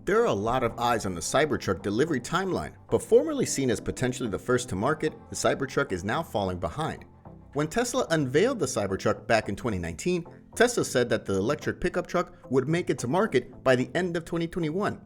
There are a lot of eyes on the Cybertruck delivery timeline, but formerly seen as potentially the first to market, the Cybertruck is now falling behind. When Tesla unveiled the Cybertruck back in 2019, Tesla said that the electric pickup truck would make it to market by the end of 2021.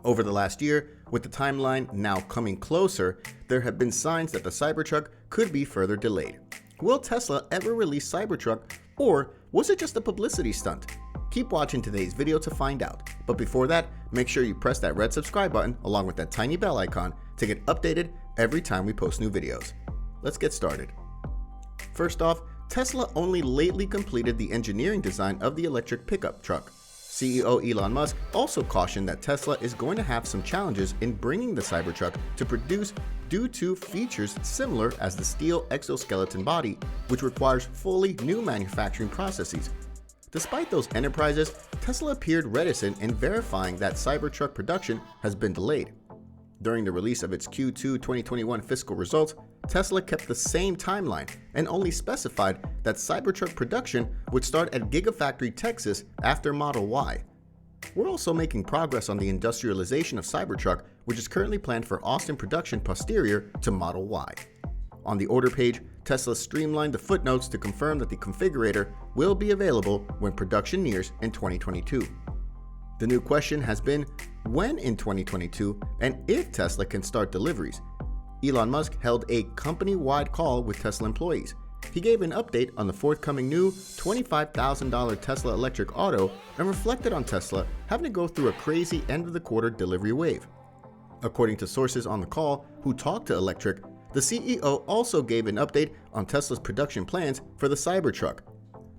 Over the last year, with the timeline now coming closer, there have been signs that the Cybertruck could be further delayed. Will Tesla ever release Cybertruck, or was it just a publicity stunt? Keep watching today's video to find out. But before that, make sure you press that red subscribe button along with that tiny bell icon to get updated every time we post new videos. Let's get started. First off, Tesla only lately completed the engineering design of the electric pickup truck. CEO Elon Musk also cautioned that Tesla is going to have some challenges in bringing the Cybertruck to produce due to features similar as the steel exoskeleton body, which requires fully new manufacturing processes. Despite those enterprises, Tesla appeared reticent in verifying that Cybertruck production has been delayed. During the release of its Q2 2021 fiscal results, Tesla kept the same timeline and only specified that Cybertruck production would start at Gigafactory Texas after Model Y. We're also making progress on the industrialization of Cybertruck, which is currently planned for Austin production posterior to Model Y. On the order page, Tesla streamlined the footnotes to confirm that the configurator will be available when production nears in 2022. The new question has been when in 2022 and if Tesla can start deliveries. Elon Musk held a company-wide call with Tesla employees. He gave an update on the forthcoming new $25,000 Tesla electric auto and reflected on Tesla having to go through a crazy end-of-the-quarter delivery wave. According to sources on the call who talked to Electric, the CEO also gave an update on Tesla's production plans for the Cybertruck.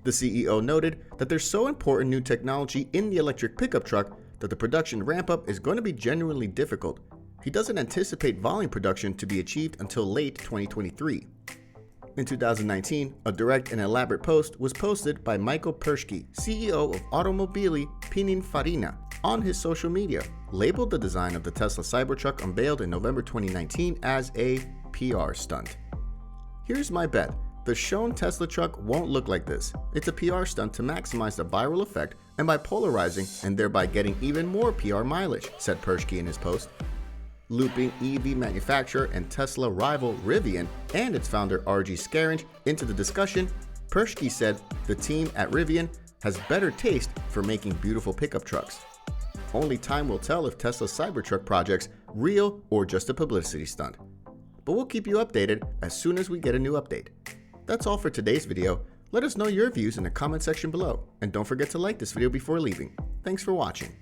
The CEO noted that there's so important new technology in the electric pickup truck that the production ramp-up is going to be genuinely difficult. He doesn't anticipate volume production to be achieved until late 2023. In 2019, a direct and elaborate post was posted by Michael Persky, CEO of Automobili Pininfarina, on his social media, labeled the design of the Tesla Cybertruck unveiled in November 2019 as a PR stunt. Here's my bet. The shown Tesla truck won't look like this. It's a PR stunt to maximize the viral effect and by polarizing and thereby getting even more PR mileage, said Persky in his post. Looping EV manufacturer and Tesla rival Rivian and its founder R.G. Scaringe into the discussion, Persky said the team at Rivian has better taste for making beautiful pickup trucks. Only time will tell if Tesla's Cybertruck project's real or just a publicity stunt. But we'll keep you updated as soon as we get a new update. That's all for today's video. Let us know your views in the comment section below, and don't forget to like this video before leaving. Thanks for watching.